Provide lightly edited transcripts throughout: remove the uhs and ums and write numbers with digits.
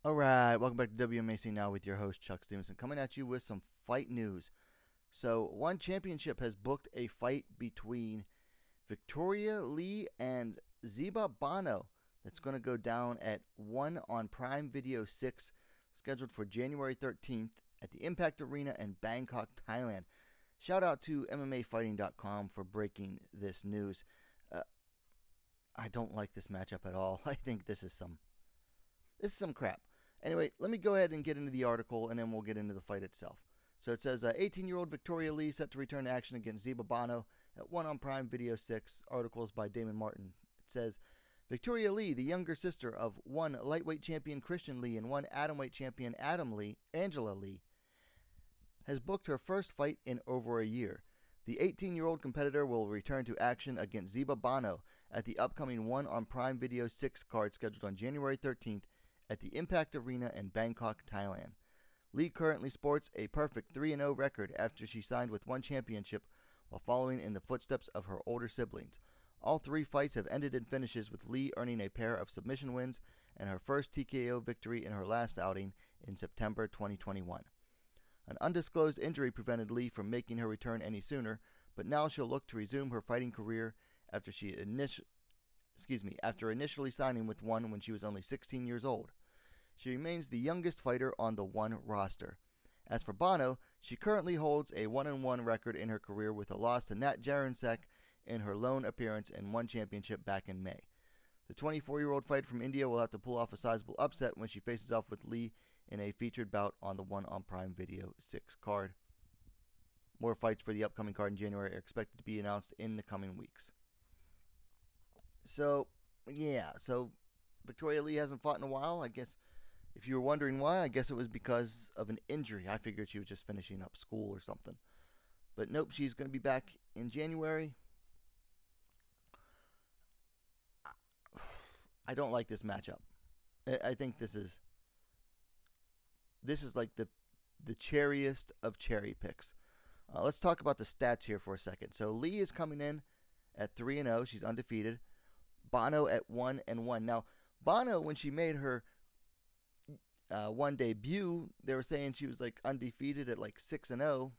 All right, welcome back to WMAC Now with your host Chuck Stevenson, coming at you with some fight news. So, One Championship has booked a fight between Victoria Lee and Ziba Bano that's going to go down at 1 on Prime Video 6, scheduled for January 13th at the Impact Arena in Bangkok, Thailand. Shout out to MMAfighting.com for breaking this news. Uh, I don't like this matchup at all. I think this is some crap. Anyway, let me go ahead and get into the article, and then we'll get into the fight itself. So it says 18-year-old Victoria Lee set to return to action against Ziba Bano at 1 on Prime Video 6. Articles by Damon Martin. It says Victoria Lee, the younger sister of one lightweight champion Christian Lee and one atomweight champion Angela Lee, has booked her first fight in over a year. The 18-year-old competitor will return to action against Ziba Bano at the upcoming 1 on Prime Video 6 card scheduled on January 13th at the Impact Arena in Bangkok, Thailand. Lee currently sports a perfect 3-0 record after she signed with One Championship while following in the footsteps of her older siblings. All three fights have ended in finishes, with Lee earning a pair of submission wins and her first TKO victory in her last outing in September 2021. An undisclosed injury prevented Lee from making her return any sooner, but now she'll look to resume her fighting career after initially signing with One when she was only 16 years old. She remains the youngest fighter on the One roster. As for Bano, she currently holds a 1-1 record in her career with a loss to Nat Jaransak in her lone appearance in One Championship back in May. The 24-year-old fighter from India will have to pull off a sizable upset when she faces off with Lee in a featured bout on the 1 on Prime Video 6 card. More fights for the upcoming card in January are expected to be announced in the coming weeks. So Victoria Lee hasn't fought in a while. I guess if you were wondering why, I guess it was because of an injury. I figured she was just finishing up school or something. But nope, she's going to be back in January. I don't like this matchup. I think this is like the cherriest of cherry picks. Let's talk about the stats here for a second. So Lee is coming in at 3-0. She's undefeated. Bano at 1-1. Now, Bano, when she made her One debut, they were saying she was like undefeated at like 6-0.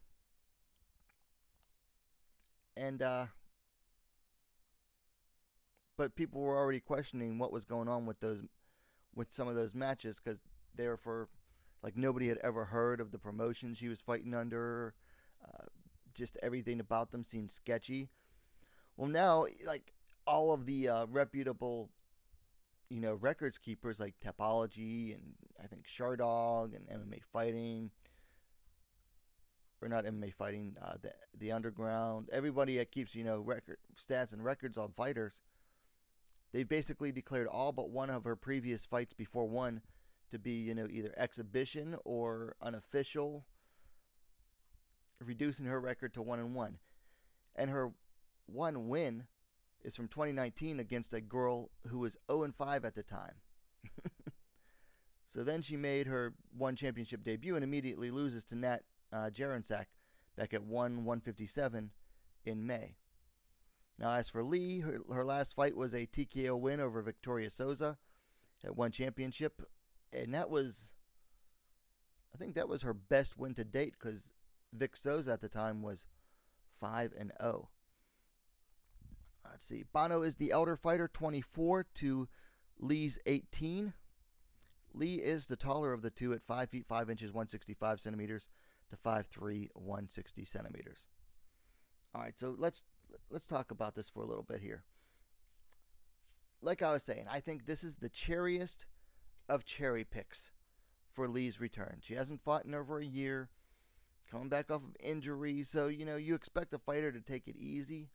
And but people were already questioning what was going on with some of those matches, because they were for, like, nobody had ever heard of the promotion she was fighting under. Just everything about them seemed sketchy. Well, now, like, all of the reputable, records keepers like Tapology and I think Shardog and MMA Fighting, or not MMA Fighting, the Underground, everybody that keeps record stats and records on fighters, they've basically declared all but one of her previous fights before One to be either exhibition or unofficial, reducing her record to 1-1. And her one win is from 2019 against a girl who was 0-5 at the time. So then she made her One Championship debut and immediately loses to Nat Jaransak back at 157 in May. Now, as for Lee, her last fight was a TKO win over Victoria Souza at One Championship, and I think that was her best win to date, because Vic Souza at the time was 5-0. Let's see. Bano is the elder fighter, 24 to Lee's 18. Lee is the taller of the two at 5 feet 5 inches, 165 centimeters to 5'3", 160 centimeters. All right, so let's talk about this for a little bit here. Like I was saying, I think this is the cherriest of cherry picks for Lee's return. She hasn't fought in over a year, coming back off of injury, so you expect a fighter to take it easy.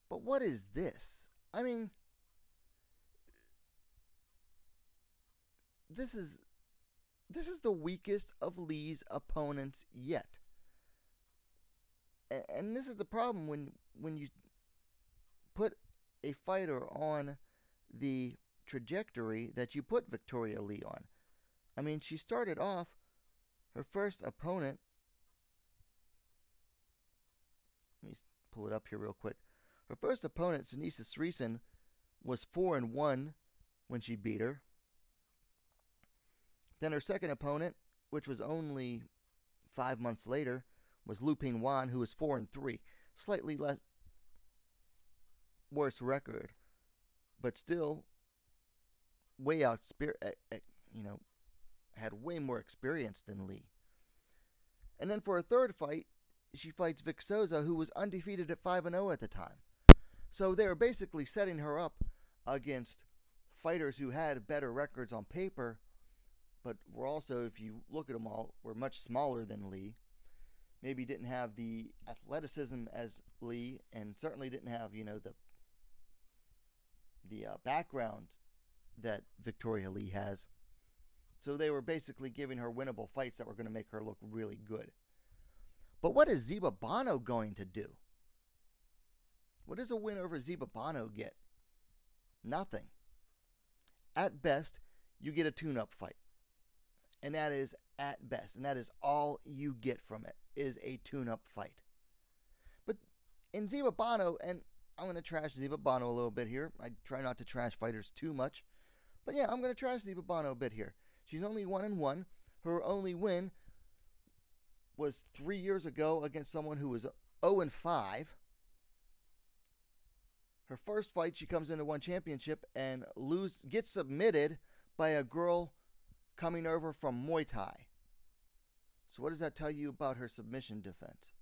But what is this? I mean, this is the weakest of Lee's opponents yet. And this is the problem when you put a fighter on the trajectory that you put Victoria Lee on. I mean, she started off her first opponent. Let me pull it up here real quick. Her first opponent, Seniesa Sreeson, was 4-1 when she beat her. Then her second opponent, which was only 5 months later, was Lu Pingwan, who was 4-3, slightly less worse record, but still way out had way more experience than Lee. And then for her third fight, she fights Vic Souza, who was undefeated at 5-0 at the time. So they were basically setting her up against fighters who had better records on paper, but were also, if you look at them all, were much smaller than Lee. Maybe didn't have the athleticism as Lee, and certainly didn't have, the background that Victoria Lee has. So they were basically giving her winnable fights that were going to make her look really good. But what is Zeba Bono going to do? What does a win over Zeba Bono get? Nothing. At best, you get a tune-up fight. And that is at best. And that is all you get from it, is a tune-up fight. But in Zeba Bono, and I'm going to trash Zeba Bono a little bit here. I try not to trash fighters too much. But yeah, I'm going to trash Zeba Bono a bit here. She's only 1-1. Her only win was 3 years ago against someone who was 0-5. Her first fight, she comes into one championship and gets submitted by a girl coming over from Muay Thai. So what does that tell you about her submission defense?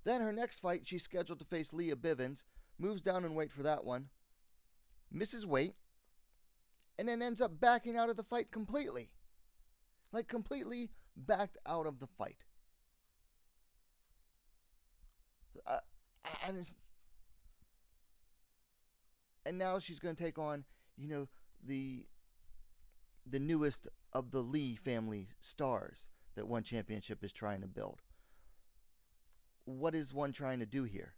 Then her next fight, she's scheduled to face Leah Bivens, moves down in weight for that one, misses weight, and then ends up backing out of the fight completely. Like, completely backed out of the fight. And now she's going to take on, the newest of the Lee family stars that One Championship is trying to build. What is One trying to do here?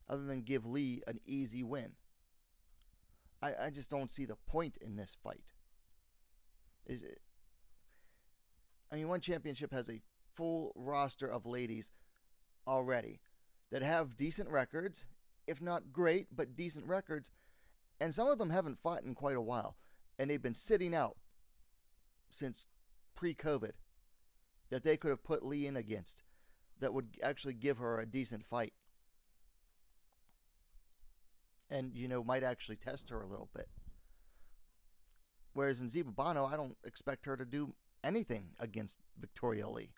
Other than give Lee an easy win. I just don't see the point in this fight. One Championship has a full roster of ladies already that have decent records, if not great, but decent records, and some of them haven't fought in quite a while, and they've been sitting out since pre-COVID, that they could have put Lee in against, that would actually give her a decent fight. And, might actually test her a little bit. Whereas in Zeba Bono, I don't expect her to do anything against Victoria Lee.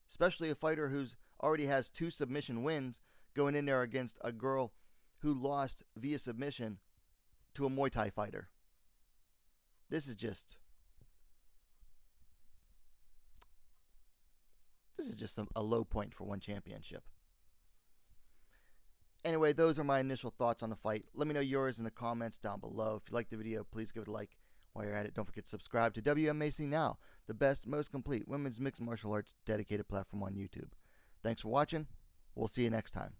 Especially a fighter who's already has 2 submission wins going in there against a girl who lost via submission to a Muay Thai fighter. This is just a low point for One Championship. Anyway, those are my initial thoughts on the fight. Let me know yours in the comments down below. If you liked the video, please give it a like. While you're at it, don't forget to subscribe to WMAC Now, the best, most complete women's mixed martial arts dedicated platform on YouTube. Thanks for watching. We'll see you next time.